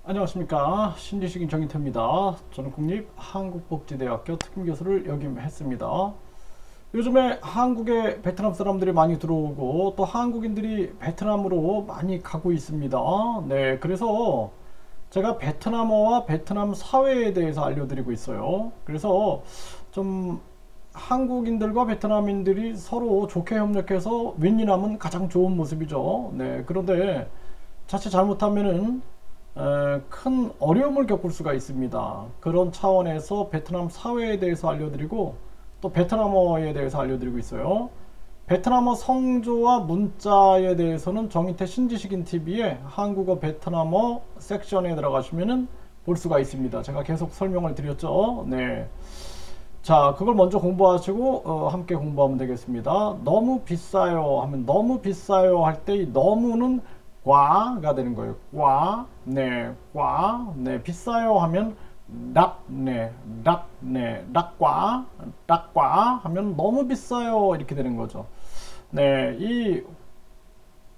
안녕하십니까. 신지식인 정인태입니다. 저는 국립한국복지대학교 특임교수를 역임했습니다. 요즘에 한국에 베트남 사람들이 많이 들어오고 또 한국인들이 베트남으로 많이 가고 있습니다. 네, 그래서 제가 베트남어와 베트남 사회에 대해서 알려드리고 있어요. 그래서 좀 한국인들과 베트남인들이 서로 좋게 협력해서 윈윈하면 가장 좋은 모습이죠. 네, 그런데 자칫 잘못하면은 큰 어려움을 겪을 수가 있습니다. 그런 차원에서 베트남 사회에 대해서 알려드리고 또 베트남어에 대해서 알려드리고 있어요. 베트남어 성조와 문자에 대해서는 정인태 신지식인 TV의 한국어 베트남어 섹션에 들어가시면은 볼 수가 있습니다. 제가 계속 설명을 드렸죠. 네. 자, 그걸 먼저 공부하시고 함께 공부하면 되겠습니다. 너무 비싸요 하면 너무 비싸요 할 때 이 너무는 과가 되는 거예요. 과, 네, 과, 네, 비싸요 하면 락, 네, 락, 네, 락과, 락과 하면 너무 비싸요 이렇게 되는 거죠. 네, 이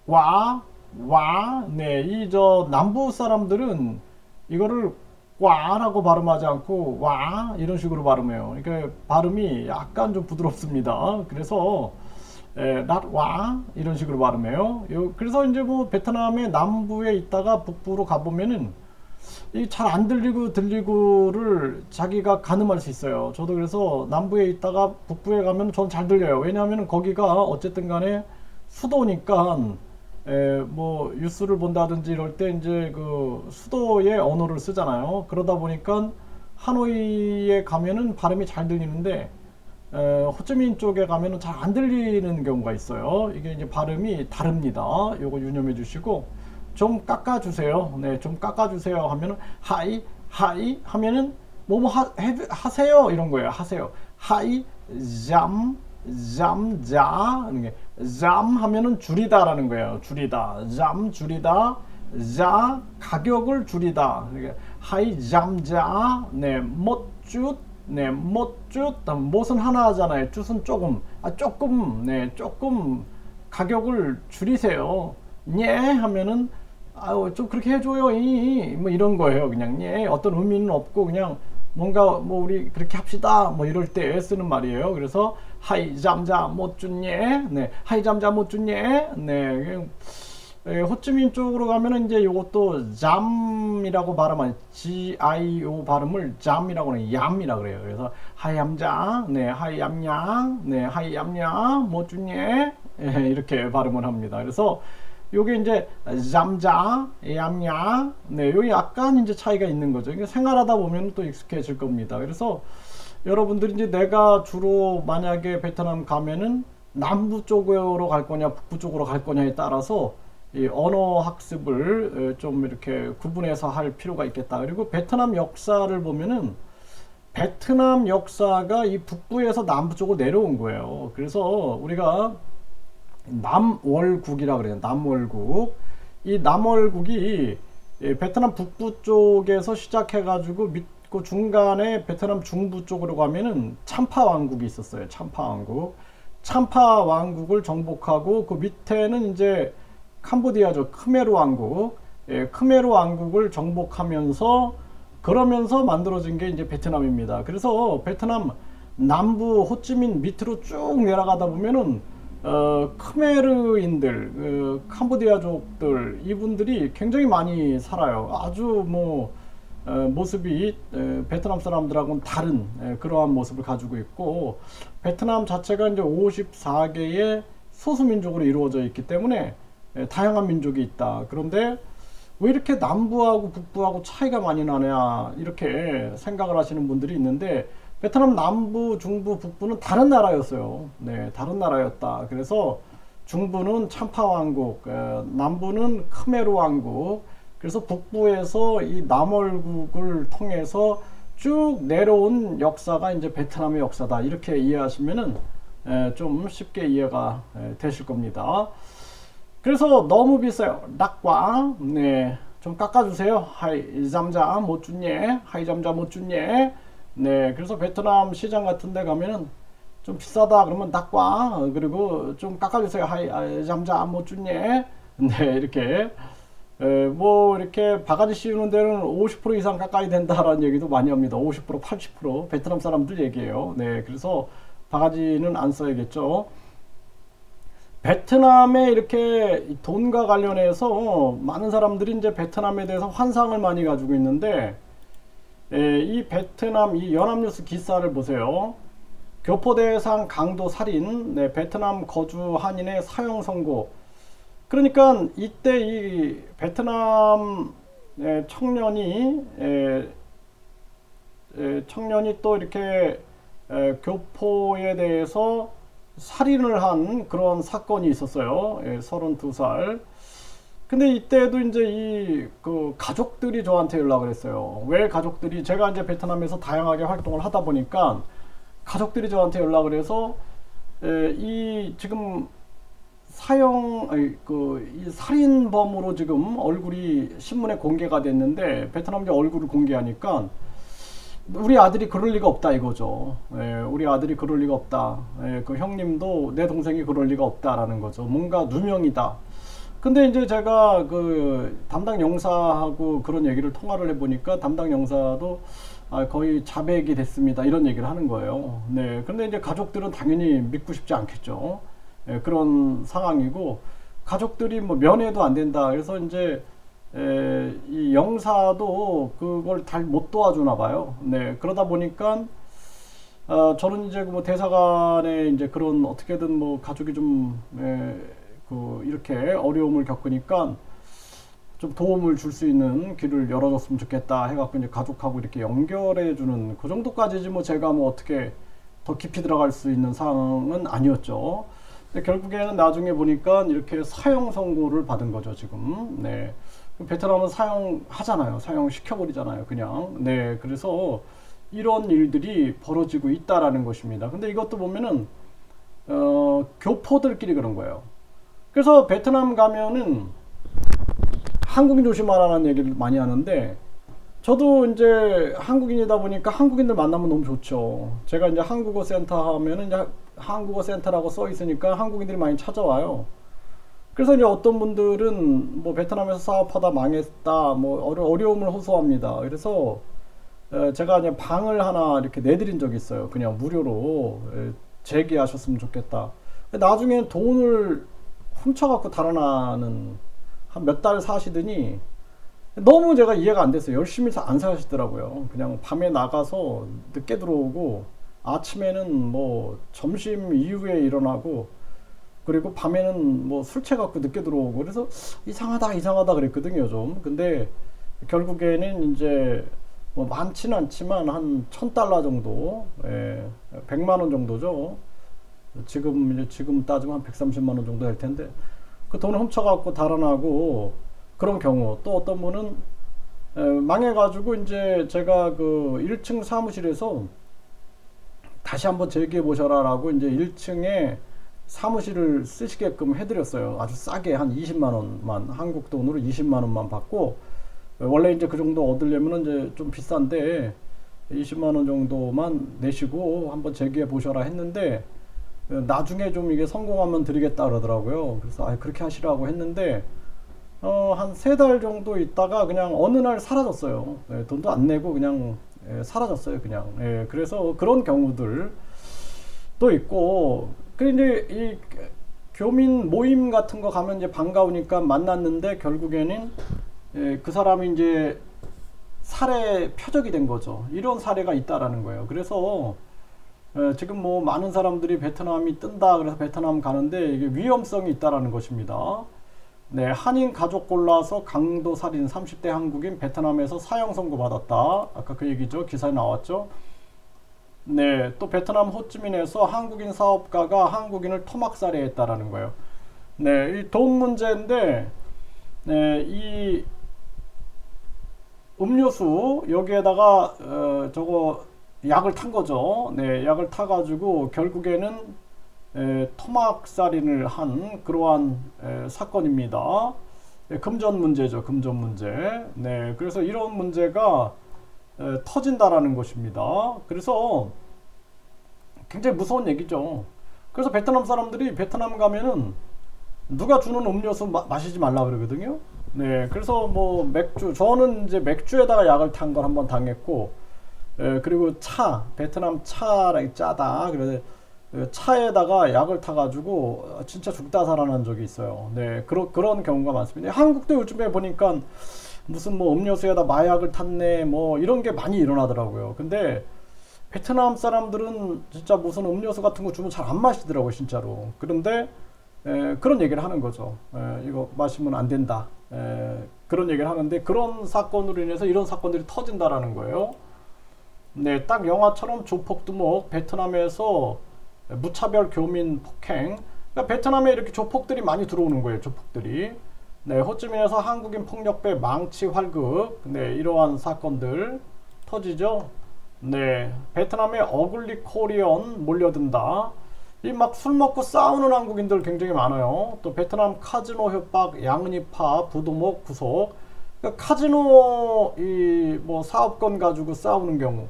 와, 와, 네, 이 저 남부 사람들은 이거를 꽈라고 발음하지 않고 와 이런 식으로 발음해요. 그러니까 발음이 약간 좀 부드럽습니다. 그래서 낫와 이런 식으로 발음해요. 그래서 이제 뭐 베트남의 남부에 있다가 북부로 가보면은 이 잘 안 들리고 들리고를 자기가 가늠할 수 있어요. 저도 그래서 남부에 있다가 북부에 가면 전 잘 들려요. 왜냐하면 거기가 어쨌든 간에 수도니까 뭐 뉴스를 본다든지 이럴 때 이제 그 수도의 언어를 쓰잖아요. 그러다 보니까 하노이에 가면은 발음이 잘 들리는데 호치민 쪽에 가면은 잘 안 들리는 경우가 있어요. 이게 이제 발음이 다릅니다. 요거 유념해 주시고 좀 깎아주세요. 네, 좀 깎아주세요 하면은 하이 하이 하면은 뭐뭐 하세요 이런 거예요. 하세요. 하이 잠 잠자 이게 잠 하면은 줄이다라는 거예요. 줄이다. 잠 줄이다. 자 가격을 줄이다. 그러니까 하이 잠자 네 못쭌 네 못쭌 못은 하나 하잖아요. 쭌은 조금 조금 네 조금 가격을 줄이세요. 예 하면은 아유 좀 그렇게 해줘요 뭐 이런 거예요. 그냥 예 어떤 의미는 없고 그냥 뭔가 뭐 우리 그렇게 합시다 뭐 이럴 때 쓰는 말이에요. 그래서 하이 잠자 못 준예 네 하이 잠자 못 준예 네 호치민 쪽으로 가면은 이제 요것도 잠이라고 발음하는 GIO 발음을 잠이라고 하는 얌이라 그래요. 그래서 하이암자 네 하이암양 네 하이암양 못 준예 이렇게 발음을 합니다. 그래서 요게 이제 잠자, 얌야, 네, 요 약간 이제 차이가 있는 거죠. 그러니까 생활하다 보면 또 익숙해질 겁니다. 그래서 여러분들이 이제 내가 주로 만약에 베트남 가면은 남부 쪽으로 갈 거냐, 북부 쪽으로 갈 거냐에 따라서 이 언어 학습을 좀 이렇게 구분해서 할 필요가 있겠다. 그리고 베트남 역사를 보면은 베트남 역사가 이 북부에서 남부 쪽으로 내려온 거예요. 그래서 우리가 남월국이라 그래요. 남월국. 이 남월국이 베트남 북부 쪽에서 시작해가지고 밑고 중간에 베트남 중부 쪽으로 가면은 참파 왕국이 있었어요. 참파 왕국. 참파 왕국을 정복하고 그 밑에는 이제 캄보디아죠. 크메르 왕국. 크메르 왕국을 정복하면서 그러면서 만들어진 게 이제 베트남입니다. 그래서 베트남 남부 호찌민 밑으로 쭉 내려가다 보면은 크메르인들, 캄보디아족들 이분들이 굉장히 많이 살아요. 아주 뭐 모습이 베트남 사람들하고는 다른 그러한 모습을 가지고 있고 베트남 자체가 이제 54개의 소수민족으로 이루어져 있기 때문에 다양한 민족이 있다. 그런데 왜 이렇게 남부하고 북부하고 차이가 많이 나냐 이렇게 생각을 하시는 분들이 있는데 베트남 남부, 중부, 북부는 다른 나라였어요. 네, 다른 나라였다. 그래서 중부는 참파 왕국, 남부는 크메르 왕국. 그래서 북부에서 이 남월국을 통해서 쭉 내려온 역사가 이제 베트남의 역사다. 이렇게 이해하시면은 좀 쉽게 이해가 되실 겁니다. 그래서 너무 비싸요. 낙과 네, 좀 깎아주세요. 하이 잠자 못 준예, 하이 잠자 못 준예. 네, 그래서 베트남 시장 같은 데 가면은 좀 비싸다 그러면 낙과 그리고 좀 깎아주세요. 하이 잠자 못 준예. 네, 이렇게 뭐 이렇게 바가지 씌우는 데는 50% 이상 가까이 된다라는 얘기도 많이 합니다. 50%, 80% 베트남 사람들 얘기예요. 네, 그래서 바가지는 안 써야겠죠. 베트남에 이렇게 돈과 관련해서 많은 사람들이 이제 베트남에 대해서 환상을 많이 가지고 있는데, 이 베트남 이 연합뉴스 기사를 보세요. 교포대상 강도 살인, 네, 베트남 거주 한인의 사형 선고. 그러니까 이때 이 베트남 청년이 또 이렇게 교포에 대해서 살인을 한 그런 사건이 있었어요. 32살. 근데 이때도 이제 이 그 가족들이 저한테 연락을 했어요. 왜 가족들이, 제가 이제 베트남에서 다양하게 활동을 하다 보니까 가족들이 저한테 연락을 해서 이 지금 이 살인범으로 지금 얼굴이 신문에 공개가 됐는데, 베트남이 얼굴을 공개하니까 우리 아들이 그럴 리가 없다 이거죠. 우리 아들이 그럴 리가 없다. 그 형님도 내 동생이 그럴 리가 없다라는 거죠. 뭔가 누명이다. 근데 이제 제가 그 담당 영사하고 그런 얘기를 통화를 해보니까 담당 영사도 거의 자백이 됐습니다, 이런 얘기를 하는 거예요. 네. 근데 이제 가족들은 당연히 믿고 싶지 않겠죠. 그런 상황이고, 가족들이 뭐 면회도 안 된다. 그래서 이제 이 영사도 그걸 잘 못 도와주나 봐요. 네. 그러다 보니까 저는 이제 뭐 대사관에 이제 그런 어떻게든 뭐 가족이 좀 그 이렇게 어려움을 겪으니까 좀 도움을 줄 수 있는 길을 열어줬으면 좋겠다 해갖고 이제 가족하고 이렇게 연결해주는 그 정도까지지, 뭐 제가 뭐 어떻게 더 깊이 들어갈 수 있는 상황은 아니었죠. 근데 결국에는 나중에 보니까 이렇게 사형 선고를 받은 거죠, 지금. 네. 베트남은 사형하잖아요. 사형시켜버리잖아요, 그냥. 네. 그래서 이런 일들이 벌어지고 있다라는 것입니다. 근데 이것도 보면은, 교포들끼리 그런 거예요. 그래서 베트남 가면은 한국인 조심하라는 얘기를 많이 하는데, 저도 이제 한국인이다 보니까 한국인들 만나면 너무 좋죠. 제가 이제 한국어 센터 하면은 이제 한국어 센터라고 써 있으니까 한국인들이 많이 찾아와요. 그래서 이제 어떤 분들은 뭐 베트남에서 사업하다 망했다, 뭐 어려움을 호소합니다. 그래서 제가 이제 방을 하나 이렇게 내드린 적이 있어요. 그냥 무료로 재기하셨으면 좋겠다. 나중에 돈을 훔쳐갖고 달아나는, 한 몇 달 사시더니 너무 제가 이해가 안 됐어요. 열심히 안 사시더라고요. 그냥 밤에 나가서 늦게 들어오고 아침에는 뭐 점심 이후에 일어나고, 그리고 밤에는 뭐 술 취해갖고 늦게 들어오고, 그래서 이상하다 그랬거든요, 좀. 근데 결국에는 이제 뭐 많지는 않지만 한 1000달러 정도, 100만 원 정도죠. 지금 따지면 한 130만 원 정도 될 텐데, 그 돈을 훔쳐갖고 달아나고 그런 경우. 또 어떤 분은 망해가지고 이제 제가 그 1층 사무실에서 다시 한번 재기해 보셔라라고 이제 1층에 사무실을 쓰시게끔 해드렸어요. 아주 싸게 한 20만 원만, 한국 돈으로 20만 원만 받고, 원래 이제 그 정도 얻으려면 이제 좀 비싼데 20만 원 정도만 내시고 한번 재기해 보셔라 했는데, 나중에 좀 이게 성공하면 드리겠다 그러더라고요. 그래서 그렇게 하시라고 했는데 한 3달 정도 있다가 그냥 어느 날 사라졌어요. 돈도 안 내고 그냥 사라졌어요, 그냥. 그래서 그런 경우들 또 있고, 그 이제 이 교민 모임 같은 거 가면 이제 반가우니까 만났는데 결국에는 그 사람이 이제 살해 표적이 된 거죠. 이런 사례가 있다라는 거예요. 그래서 지금 뭐 많은 사람들이 베트남이 뜬다 그래서 베트남 가는데 이게 위험성이 있다라는 것입니다. 네, 한인 가족 골라서 강도 살인 30대 한국인 베트남에서 사형 선고 받았다. 아까 그 얘기죠. 기사에 나왔죠. 네, 또 베트남 호찌민에서 한국인 사업가가 한국인을 토막살해했다라는 거예요. 네, 이 돈 문제인데, 네, 이 음료수 여기에다가 저거 약을 탄 거죠. 네, 약을 타가지고 결국에는 토막살인을 한 그러한 사건입니다. 금전 문제죠, 금전 문제. 네, 그래서 이런 문제가 터진다라는 것입니다. 그래서 굉장히 무서운 얘기죠. 그래서 베트남 사람들이 베트남 가면은 누가 주는 음료수 마시지 말라 그러거든요. 네, 그래서 뭐 맥주, 저는 이제 맥주에다가 약을 탄 걸 한번 당했고, 그리고 차, 베트남 차랑 짜다. 그래서 그 차에다가 약을 타가지고 진짜 죽다 살아난 적이 있어요. 네, 그런 경우가 많습니다. 한국도 요즘에 보니까 무슨 뭐 음료수에다 마약을 탔네, 뭐 이런 게 많이 일어나더라고요. 근데 베트남 사람들은 진짜 무슨 음료수 같은 거 주면 잘 안 마시더라고요, 진짜로. 그런데 그런 얘기를 하는 거죠. 이거 마시면 안 된다. 그런 얘기를 하는데 그런 사건으로 인해서 이런 사건들이 터진다라는 거예요. 네, 딱 영화처럼 조폭두목 베트남에서 무차별 교민 폭행. 그러니까 베트남에 이렇게 조폭들이 많이 들어오는 거예요. 조폭들이. 네, 호찌민에서 한국인 폭력배 망치 활극. 네, 이러한 사건들 터지죠. 네, 베트남에 어글리 코리언 몰려든다. 이 막 술 먹고 싸우는 한국인들 굉장히 많아요. 또 베트남 카지노 협박, 양은이파, 부도목 구속. 그러니까 카지노 이 뭐 사업권 가지고 싸우는 경우,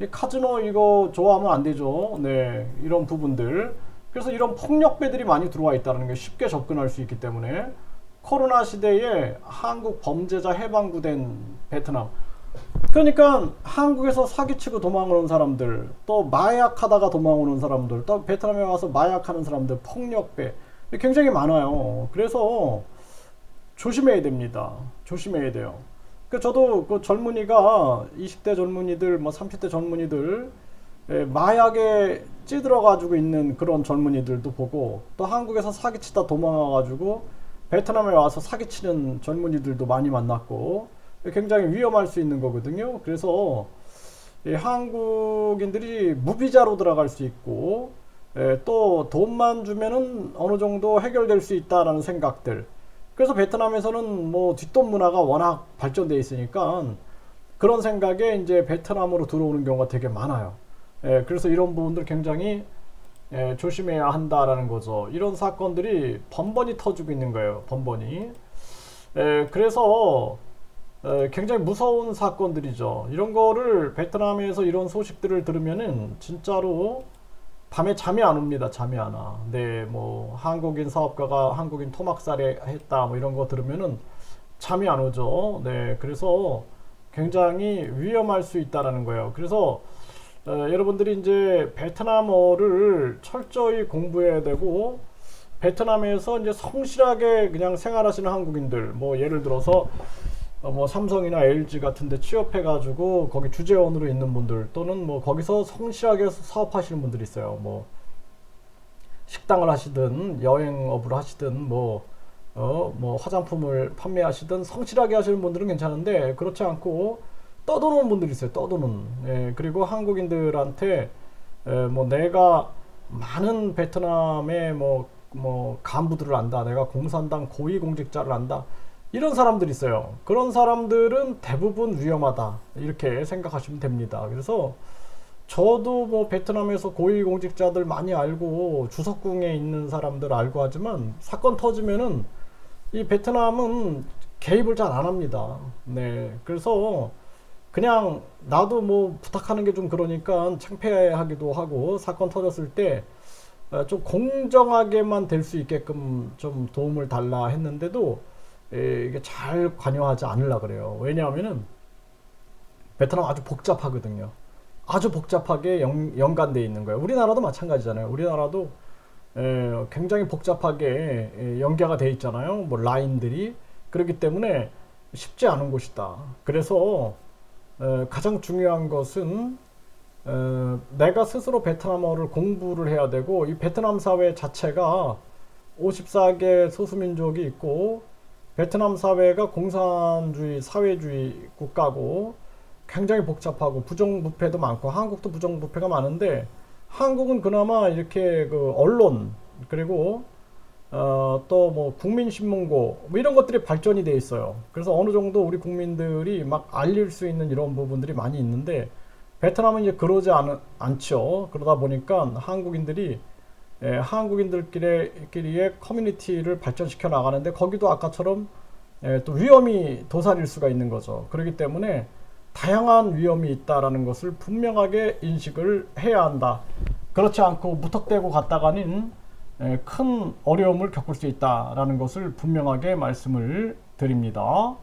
이 카지노 이거 좋아하면 안 되죠. 네, 이런 부분들. 그래서 이런 폭력배들이 많이 들어와 있다는 게 쉽게 접근할 수 있기 때문에 코로나 시대에 한국 범죄자 해방구된 베트남. 그러니까 한국에서 사기치고 도망오는 사람들, 또 마약하다가 도망오는 사람들, 또 베트남에 와서 마약하는 사람들, 폭력배 굉장히 많아요. 그래서 조심해야 됩니다. 조심해야 돼요. 그 저도 그 젊은이가 20대 젊은이들, 뭐 30대 젊은이들 마약에 찌들어 가지고 있는 그런 젊은이들도 보고, 또 한국에서 사기치다 도망와 가지고 베트남에 와서 사기치는 젊은이들도 많이 만났고, 굉장히 위험할 수 있는 거거든요. 그래서 한국인들이 무비자로 들어갈 수 있고, 또 돈만 주면은 어느 정도 해결될 수 있다라는 생각들. 그래서 베트남에서는 뭐 뒷돈 문화가 워낙 발전돼 있으니까 그런 생각에 이제 베트남으로 들어오는 경우가 되게 많아요. 그래서 이런 부분들 굉장히 조심해야 한다라는 거죠. 이런 사건들이 번번이 터지고 있는 거예요. 번번이. 그래서 굉장히 무서운 사건들이죠. 이런 거를 베트남에서 이런 소식들을 들으면은 진짜로 밤에 잠이 안 옵니다. 잠이 안 와. 네, 뭐 한국인 사업가가 한국인 토막살해 했다 뭐 이런 거 들으면은 잠이 안 오죠. 네, 그래서 굉장히 위험할 수 있다라는 거예요. 그래서 여러분들이 이제 베트남어를 철저히 공부해야 되고, 베트남에서 이제 성실하게 그냥 생활하시는 한국인들, 뭐 예를 들어서 뭐 삼성이나 LG 같은데 취업해가지고 거기 주재원으로 있는 분들, 또는 뭐 거기서 성실하게 사업하시는 분들이 있어요. 뭐 식당을 하시든 여행업을 하시든 뭐 화장품을 판매하시든 성실하게 하시는 분들은 괜찮은데, 그렇지 않고 떠도는 분들이 있어요. 떠도는. 그리고 한국인들한테 뭐 내가 많은 베트남의 뭐 간부들을 안다, 내가 공산당 고위공직자를 안다, 이런 사람들이 있어요. 그런 사람들은 대부분 위험하다, 이렇게 생각하시면 됩니다. 그래서 저도 뭐 베트남에서 고위공직자들 많이 알고 주석궁에 있는 사람들 알고 하지만, 사건 터지면은 이 베트남은 개입을 잘 안 합니다. 네, 그래서 그냥 나도 뭐 부탁하는 게 좀 그러니까 창피하기도 하고, 사건 터졌을 때 좀 공정하게만 될 수 있게끔 좀 도움을 달라 했는데도 이게 잘 관여하지 않으려 그래요. 왜냐하면은 베트남 아주 복잡하거든요. 아주 복잡하게 연관되어 있는 거예요. 우리나라도 마찬가지잖아요. 우리나라도 굉장히 복잡하게 연계가 되어 있잖아요. 뭐 라인들이. 그렇기 때문에 쉽지 않은 곳이다. 그래서 가장 중요한 것은 내가 스스로 베트남어를 공부를 해야 되고, 이 베트남 사회 자체가 54개 소수민족이 있고, 베트남 사회가 공산주의 사회주의 국가고 굉장히 복잡하고 부정부패도 많고, 한국도 부정부패가 많은데 한국은 그나마 이렇게 그 언론, 그리고 또 뭐 국민신문고 뭐 이런 것들이 발전이 돼 있어요. 그래서 어느 정도 우리 국민들이 막 알릴 수 있는 이런 부분들이 많이 있는데, 베트남은 이제 그러지 않죠. 그러다 보니까 한국인들이 한국인들끼리의 커뮤니티를 발전시켜 나가는데, 거기도 아까처럼 또 위험이 도사릴 수가 있는 거죠. 그렇기 때문에 다양한 위험이 있다라는 것을 분명하게 인식을 해야 한다. 그렇지 않고 무턱대고 갔다가는 큰 어려움을 겪을 수 있다라는 것을 분명하게 말씀을 드립니다. 드립니다.